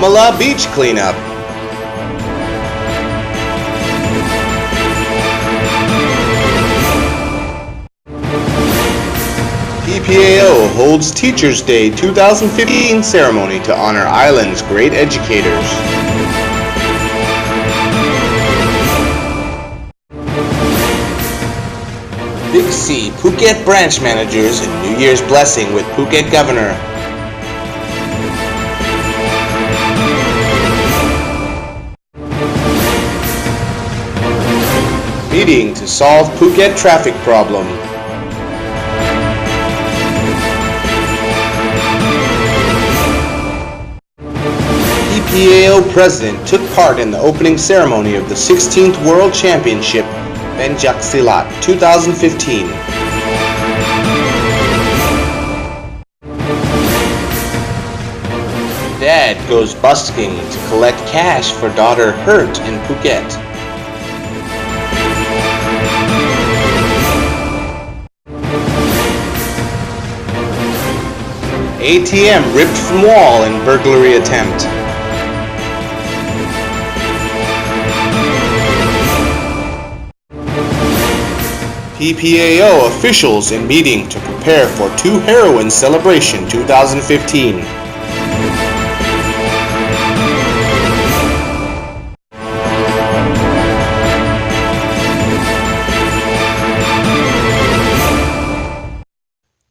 Gamala Beach Cleanup. PPAO holds Teachers' Day 2015 ceremony to honor island's great educators. Big C Phuket branch managers and New Year's blessing with Phuket Governor. Meeting to solve Phuket traffic problem. PPAO President took part in the opening ceremony of the 16th World Championship Pencaksilat 2015. Dad goes busking to collect cash for daughter hurt in Phuket. ATM ripped from wall in burglary attempt. PPAO officials in meeting to prepare for 2 Heroin Celebration 2015.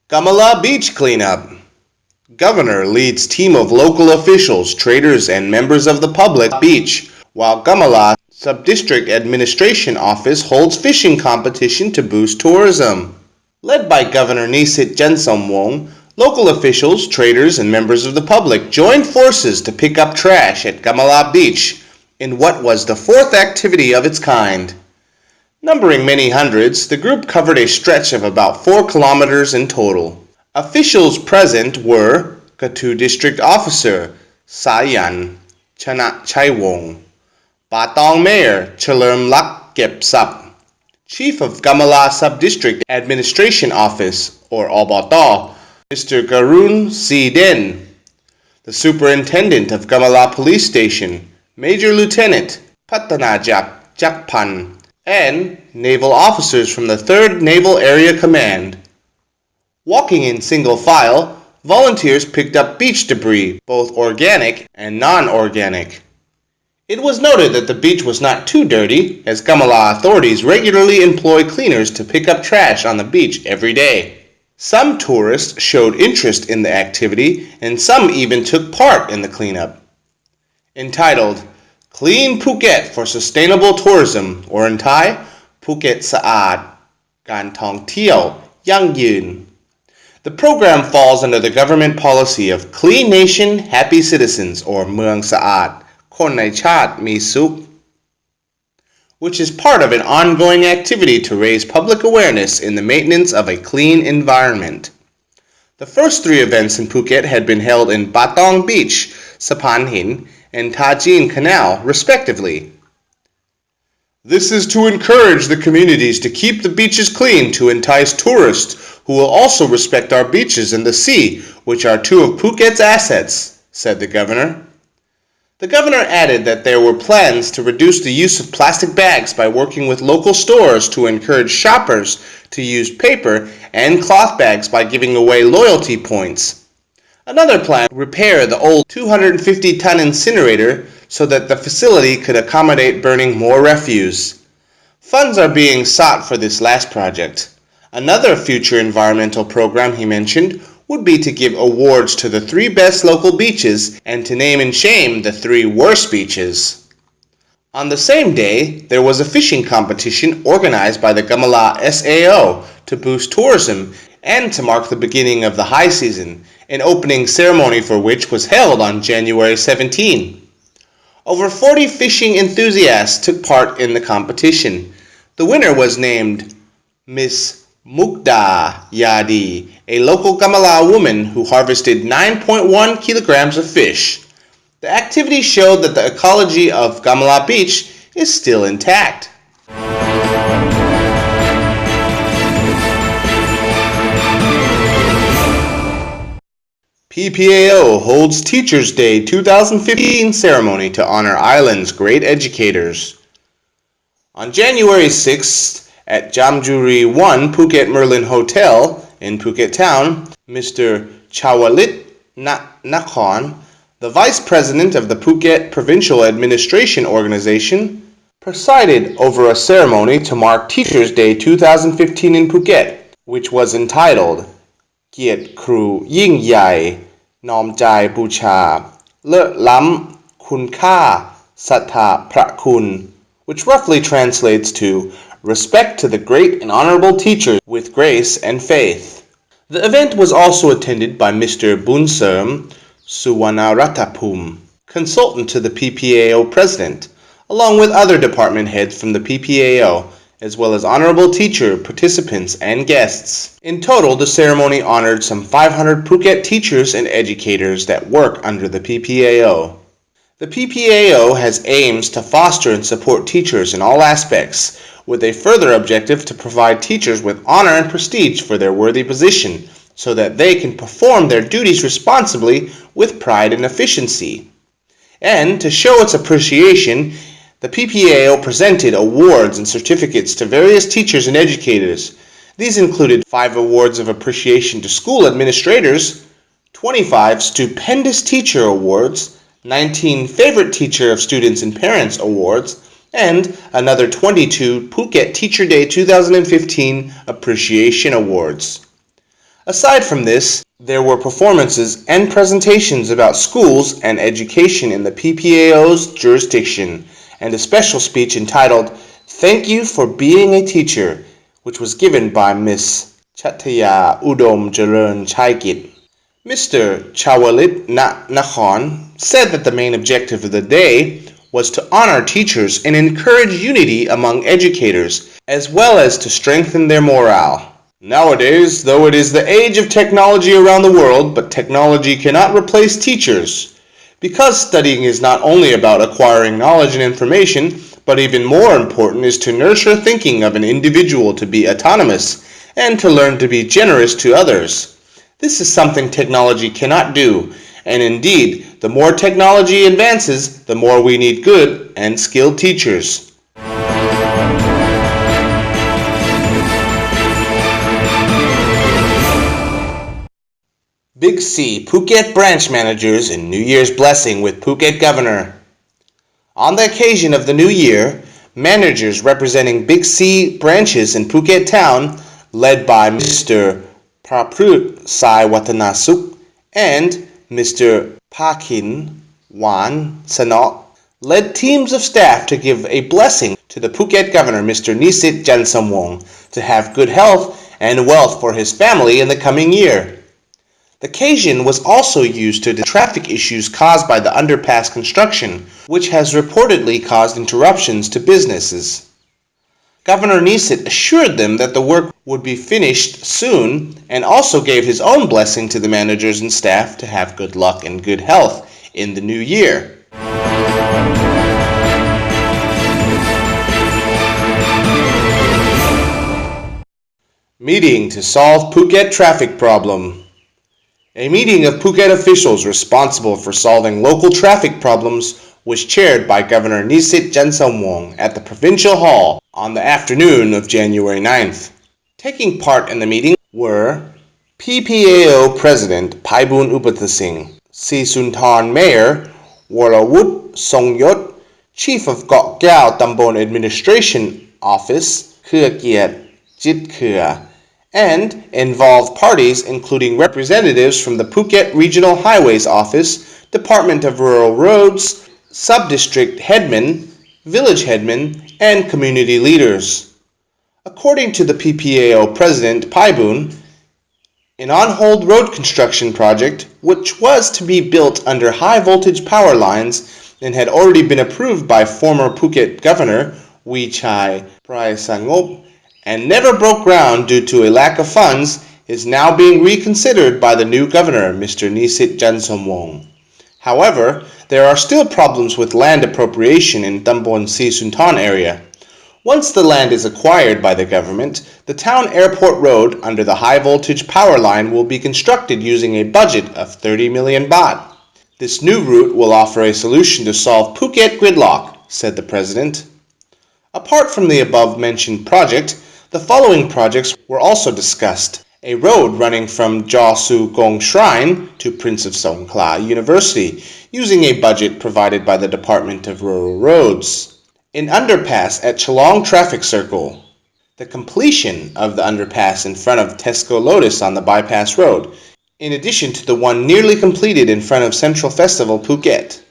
Gamala Beach Cleanup. Governor leads team of local officials, traders, and members of the public beach, while Gamala Sub-District Administration Office holds fishing competition to boost tourism. Led by Governor Nisit Jansomwong, local officials, traders, and members of the public joined forces to pick up trash at Gamala Beach in what was the 4th activity of its kind. Numbering many hundreds, the group covered a stretch of about 4 kilometers in total. Officials present were Katu District Officer Sayan Chanat Chaiwong, Patong Mayor Chalerm Lak Kepsap, Chief of Gamala Sub-District Administration Office or Oboto, Mr. Garun C. Den, the Superintendent of Gamala Police Station, Major Lieutenant Patanajak Jakpan, and naval officers from the 3rd Naval Area Command. Walking in single file, volunteers picked up beach debris, both organic and non-organic. It was noted that the beach was not too dirty, as Gamala authorities regularly employ cleaners to pick up trash on the beach every day. Some tourists showed interest in the activity, and some even took part in the cleanup. Entitled, Clean Phuket for Sustainable Tourism, or in Thai, Phuket Sa'at,การท่องเที่ยว ยั่งยืน. The program falls under the government policy of Clean Nation, Happy Citizens, or Mueang Sa'at, Kon Nai Chat Mi Suk, which is part of an ongoing activity to raise public awareness in the maintenance of a clean environment. The first 3 events in Phuket had been held in Patong Beach, Sapan Hin, and Tajin Canal, respectively. This is to encourage the communities to keep the beaches clean to entice tourists who will also respect our beaches and the sea, which are 2 of Phuket's assets, said the governor. The governor added that there were plans to reduce the use of plastic bags by working with local stores to encourage shoppers to use paper and cloth bags by giving away loyalty points. Another plan, repair the old 250-ton incinerator so that the facility could accommodate burning more refuse. Funds are being sought for this last project. Another future environmental program, he mentioned, would be to give awards to the 3 best local beaches and to name and shame the 3 worst beaches. On the same day, there was a fishing competition organized by the Gamala SAO to boost tourism and to mark the beginning of the high season, an opening ceremony for which was held on January 17. Over 40 fishing enthusiasts took part in the competition. The winner was named Miss Mukda Yadi, a local Gamala woman who harvested 9.1 kilograms of fish. The activity showed that the ecology of Gamala Beach is still intact. PPAO holds Teachers' Day 2015 ceremony to honor island's great educators. On January 6th at Jamjuri 1 Phuket Merlin Hotel in Phuket Town, Mr. Chawalit Nakhon, the Vice President of the Phuket Provincial Administration Organization, presided over a ceremony to mark Teachers' Day 2015 in Phuket, which was entitled เกียรติครูยิ่งใหญ่น้อมใจบูชาเลอะล้ำคุณค่าศรัทธาพระคุณ which roughly translates to respect to the great and honorable teachers with grace and faith. The event was also attended by Mr. Bunserm Suwanaratapum, consultant to the PPAO president, along with other department heads from the PPAO, as well as honorable teacher, participants, and guests. In total, the ceremony honored some 500 Phuket teachers and educators that work under the PPAO. The PPAO has aims to foster and support teachers in all aspects, with a further objective to provide teachers with honor and prestige for their worthy position, so that they can perform their duties responsibly with pride and efficiency. And to show its appreciation, the PPAO presented awards and certificates to various teachers and educators. These included 5 awards of appreciation to school administrators, 25 Stupendous Teacher Awards, 19 Favorite Teacher of Students and Parents Awards, and another 22 Phuket Teacher Day 2015 Appreciation Awards. Aside from this, there were performances and presentations about schools and education in the PPAO's jurisdiction, and a special speech entitled Thank You for Being a Teacher, which was given by Miss Chataya Udom Jaran Chaikit. Mr. Chawalit Nakhon said that the main objective of the day was to honor teachers and encourage unity among educators, as well as to strengthen their morale. Nowadays, though it is the age of technology around the world, but technology cannot replace teachers. Because studying is not only about acquiring knowledge and information, but even more important is to nurture thinking of an individual to be autonomous and to learn to be generous to others. This is something technology cannot do, and indeed, the more technology advances, the more we need good and skilled teachers. Big C Phuket branch managers in New Year's blessing with Phuket Governor. On the occasion of the New Year, managers representing Big C branches in Phuket Town, led by Mr. Praprut Sai Watanasuk and Mr. Pakin Wan Sanok, led teams of staff to give a blessing to the Phuket Governor Mr. Nisit Jansamwong to have good health and wealth for his family in the coming year. The occasion was also used to address traffic issues caused by the underpass construction, which has reportedly caused interruptions to businesses. Governor Nisit assured them that the work would be finished soon and also gave his own blessing to the managers and staff to have good luck and good health in the new year. Meeting to solve Phuket traffic problem. A meeting of Phuket officials responsible for solving local traffic problems was chaired by Governor Nisit Jansamwong at the Provincial Hall on the afternoon of January 9th. Taking part in the meeting were PPAO President Paibun Upatasingh, Sisunthorn Mayor Warawut Songyot, Chief of Kok Gyao Tambon Administration Office Khua Kiat Jit Khua, and involved parties including representatives from the Phuket Regional Highways Office, Department of Rural Roads, Sub-District Headmen, Village Headmen, and community leaders. According to the PPAO President Paibun, an on-hold road construction project, which was to be built under high-voltage power lines and had already been approved by former Phuket Governor Wichai Praisangop, and never broke ground due to a lack of funds, is now being reconsidered by the new governor, Mr. Nisit Jansamwong. However, there are still problems with land appropriation in Tambon Sisunthorn area. Once the land is acquired by the government, the town airport road under the high-voltage power line will be constructed using a budget of 30 million baht. This new route will offer a solution to solve Phuket gridlock, said the president. Apart from the above-mentioned project, the following projects were also discussed. A road running from Jaw Su Kong Shrine to Prince of Songkhla University, using a budget provided by the Department of Rural Roads. An underpass at Chalong Traffic Circle. The completion of the underpass in front of Tesco Lotus on the bypass road, in addition to the one nearly completed in front of Central Festival Phuket.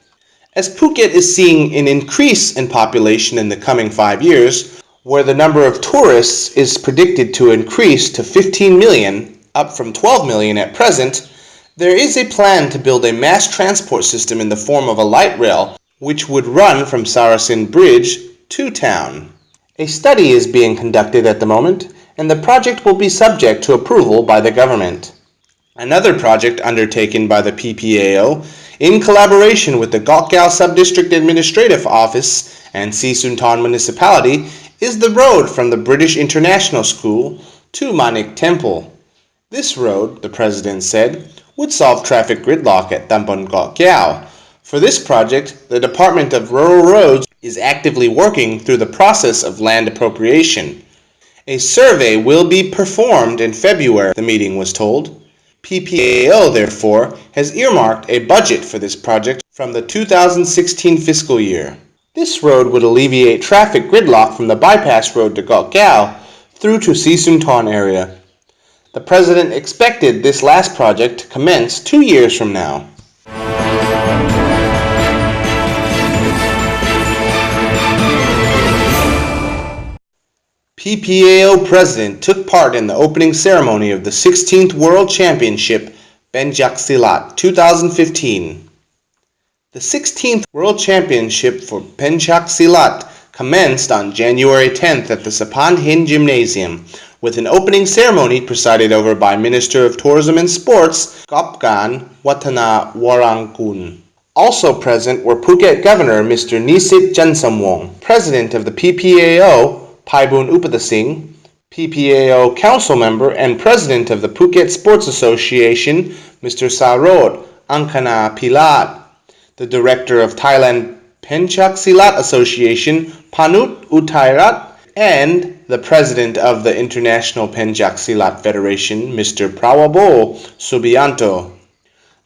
As Phuket is seeing an increase in population in the coming 5 years, where the number of tourists is predicted to increase to 15 million, up from 12 million at present, there is a plan to build a mass transport system in the form of a light rail which would run from Sarasin Bridge to town. A study is being conducted at the moment, and the project will be subject to approval by the government. Another project undertaken by the PPAO, in collaboration with the Gok Kao Subdistrict Administrative Office and Si Sun Thon Municipality, is the road from the British International School to Manik Temple. This road, the president said, would solve traffic gridlock at Tambon Gok Kao. For this project, the Department of Rural Roads is actively working through the process of land appropriation. A survey will be performed in February, the meeting was told. PPAO, therefore, has earmarked a budget for this project from the 2016 fiscal year. This road would alleviate traffic gridlock from the bypass road to Gok Kao through to Si Sun Thon area. The president expected this last project to commence 2 years from now. PPAO president took part in the opening ceremony of the 16th World Championship Pencak-Silat 2015. The 16th World Championship for Pencak-Silat commenced on January 10th at the Sapan Hin Gymnasium, with an opening ceremony presided over by Minister of Tourism and Sports Gopkan Watana Warangkun. Also present were Phuket Governor Mr. Nisit Jansamwong, President of the PPAO Paibun Upadasing, PPAO Council Member and President of the Phuket Sports Association, Mr. Sarod Angkana Pilat, the Director of Thailand Pencak-Silat Association, Panut Uttairat, and the President of the International Pencak-Silat Federation, Mr. Prawabo Subianto.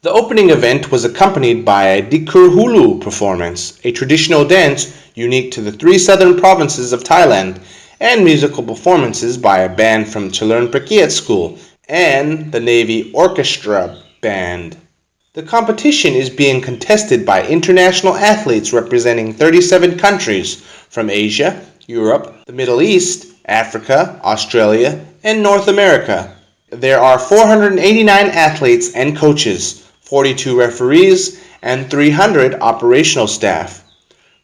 The opening event was accompanied by a Dikur Hulu performance, a traditional dance unique to the 3 southern provinces of Thailand, and musical performances by a band from Chalern Prakiat School and the Navy Orchestra Band. The competition is being contested by international athletes representing 37 countries from Asia, Europe, the Middle East, Africa, Australia, and North America. There are 489 athletes and coaches, 42 referees, and 300 operational staff.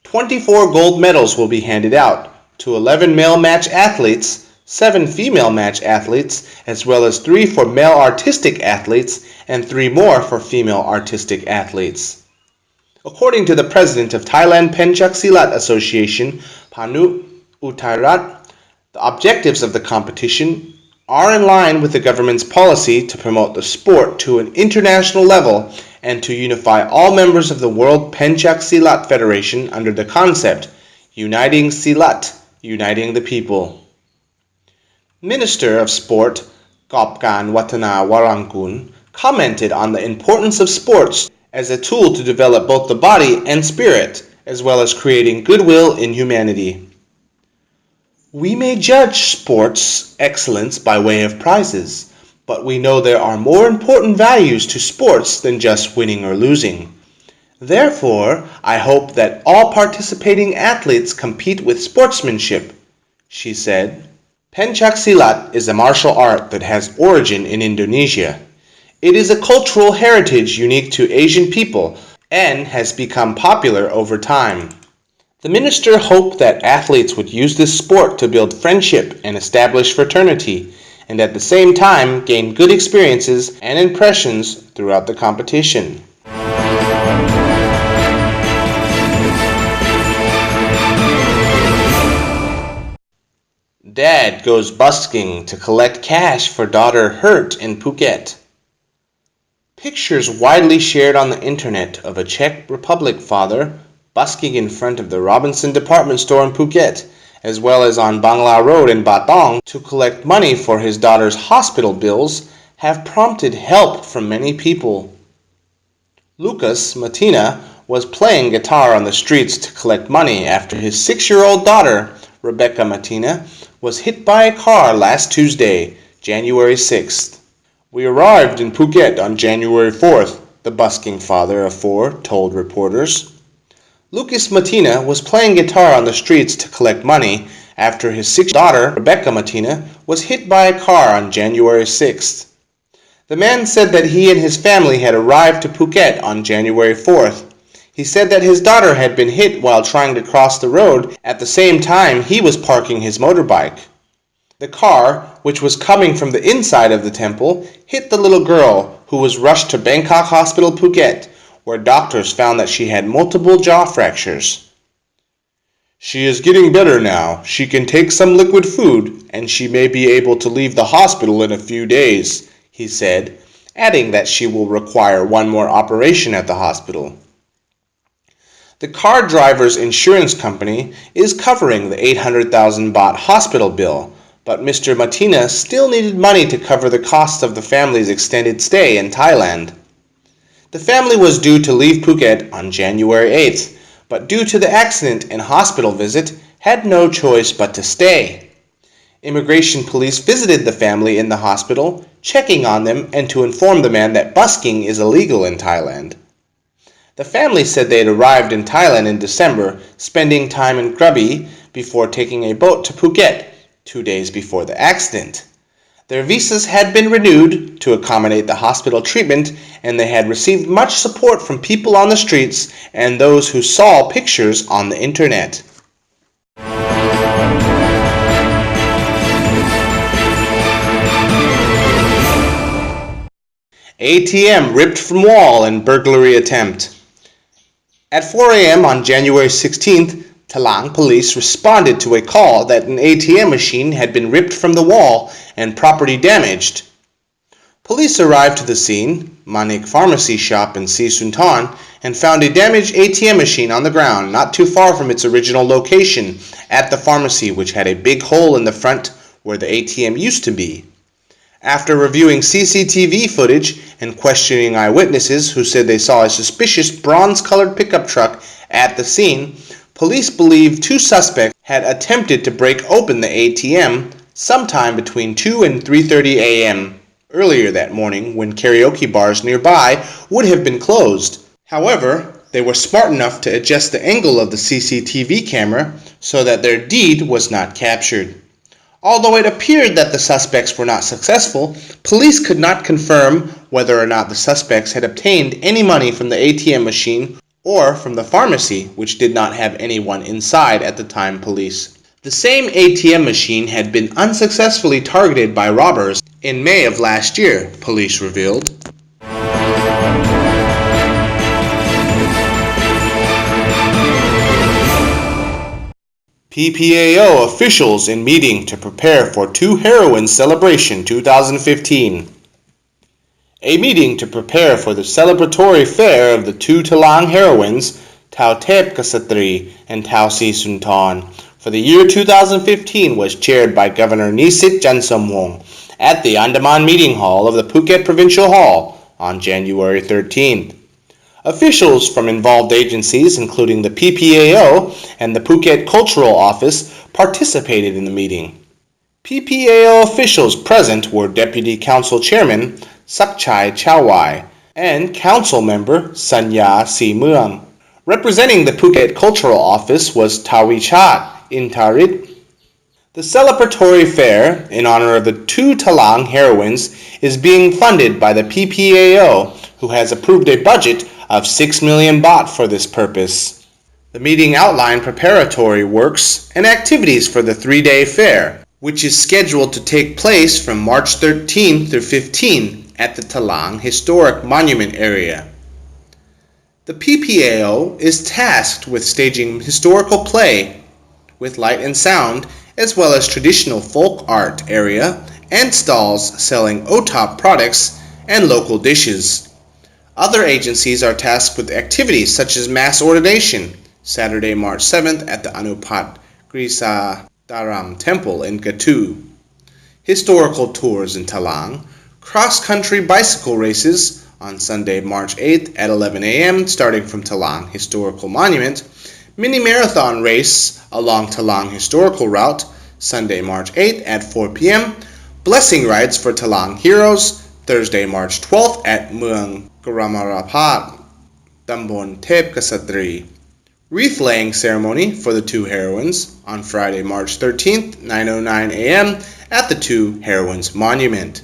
24 gold medals will be handed out to 11 male match athletes, 7 female match athletes, as well as 3 for male artistic athletes and 3 more for female artistic athletes. According to the president of Thailand Pencak-Silat Association, Panut Uttairat, the objectives of the competition are in line with the government's policy to promote the sport to an international level and to unify all members of the World Pencak-Silat Federation under the concept, Uniting Silat, Uniting the People. Minister of Sport, Gopkan Watana Warangkun, commented on the importance of sports as a tool to develop both the body and spirit, as well as creating goodwill in humanity. We may judge sports excellence by way of prizes, but we know there are more important values to sports than just winning or losing. Therefore, I hope that all participating athletes compete with sportsmanship, she said. Pencak-Silat is a martial art that has origin in Indonesia. It is a cultural heritage unique to Asian people and has become popular over time. The minister hoped that athletes would use this sport to build friendship and establish fraternity, and at the same time gain good experiences and impressions throughout the competition. Dad goes busking to collect cash for daughter hurt in Phuket. Pictures widely shared on the internet of a Czech Republic father busking in front of the Robinson department store in Phuket, as well as on Bangla Road in Batong to collect money for his daughter's hospital bills, have prompted help from many people. Lucas Matina was playing guitar on the streets to collect money after his 6-year-old daughter, Rebecca Matina, was hit by a car last Tuesday, January 6th. We arrived in Phuket on January 4th, the busking father of 4 told reporters. Lucas Matina was playing guitar on the streets to collect money after his 6-year-old daughter, Rebecca Matina, was hit by a car on January 6th. The man said that he and his family had arrived to Phuket on January 4th. He said that his daughter had been hit while trying to cross the road at the same time he was parking his motorbike. The car, which was coming from the inside of the temple, hit the little girl, who was rushed to Bangkok Hospital Phuket, where doctors found that she had multiple jaw fractures. She is getting better now. She can take some liquid food, and she may be able to leave the hospital in a few days, he said, adding that she will require one more operation at the hospital. The car driver's insurance company is covering the 800,000 baht hospital bill, but Mr. Matina still needed money to cover the costs of the family's extended stay in Thailand. The family was due to leave Phuket on January 8th, but due to the accident and hospital visit, had no choice but to stay. Immigration police visited the family in the hospital, checking on them and to inform the man that busking is illegal in Thailand. The family said they had arrived in Thailand in December, spending time in Krabi before taking a boat to Phuket 2 days before the accident. Their visas had been renewed to accommodate the hospital treatment, and they had received much support from people on the streets and those who saw pictures on the internet. ATM ripped from wall in burglary attempt. At 4 a.m. on January 16th, Talang police responded to a call that an ATM machine had been ripped from the wall and property damaged. Police arrived to the scene, Manik Pharmacy shop in Si Suntan, and found a damaged ATM machine on the ground not too far from its original location at the pharmacy, which had a big hole in the front where the ATM used to be. After reviewing CCTV footage and questioning eyewitnesses who said they saw a suspicious bronze-colored pickup truck at the scene, police believe 2 suspects had attempted to break open the ATM sometime between 2 and 3:30 a.m. earlier that morning, when karaoke bars nearby would have been closed. However, they were smart enough to adjust the angle of the CCTV camera so that their deed was not captured. Although it appeared that the suspects were not successful, police could not confirm whether or not the suspects had obtained any money from the ATM machine or from the pharmacy, which did not have anyone inside at the time police. The same ATM machine had been unsuccessfully targeted by robbers in May of last year, police revealed. PPAO officials in meeting to prepare for 2 Heroines Celebration 2015. A meeting to prepare for the celebratory fair of the 2 Talang heroines, Tao Tep Kasatri and Tao Si Suntan, for the year 2015 was chaired by Governor Nisit Jansomwong at the Andaman Meeting Hall of the Phuket Provincial Hall on January 13th. Officials from involved agencies, including the PPAO and the Phuket Cultural Office, participated in the meeting. PPAO officials present were Deputy Council Chairman Sakchai Chawai and Council Member Sanya Si Muang. Representing the Phuket Cultural Office was Tawichat Intarit. The celebratory fair, in honor of the 2 Talang heroines, is being funded by the PPAO, who has approved a budget of 6 million baht for this purpose. The meeting outlined preparatory works and activities for the 3-day fair, which is scheduled to take place from March 13 through 15 at the Talang Historic Monument area. The PPAO is tasked with staging historical play with light and sound, as well as traditional folk art area and stalls selling OTOP products and local dishes. Other agencies are tasked with activities such as mass ordination, Saturday, March 7th at the Anupat Grisa Daram Temple in Gatu, historical tours in Talang, cross-country bicycle races on Sunday, March 8th at 11 a.m. starting from Talang Historical Monument, mini marathon race along Talang Historical Route, Sunday, March 8th at 4 p.m., blessing rites for Talang Heroes, Thursday, March 12th at Muang Karamarapat, Tambon Tep Kasatri. Wreath laying ceremony for the two heroines on Friday, March 13th, 9:09 a.m. at the Two Heroines Monument.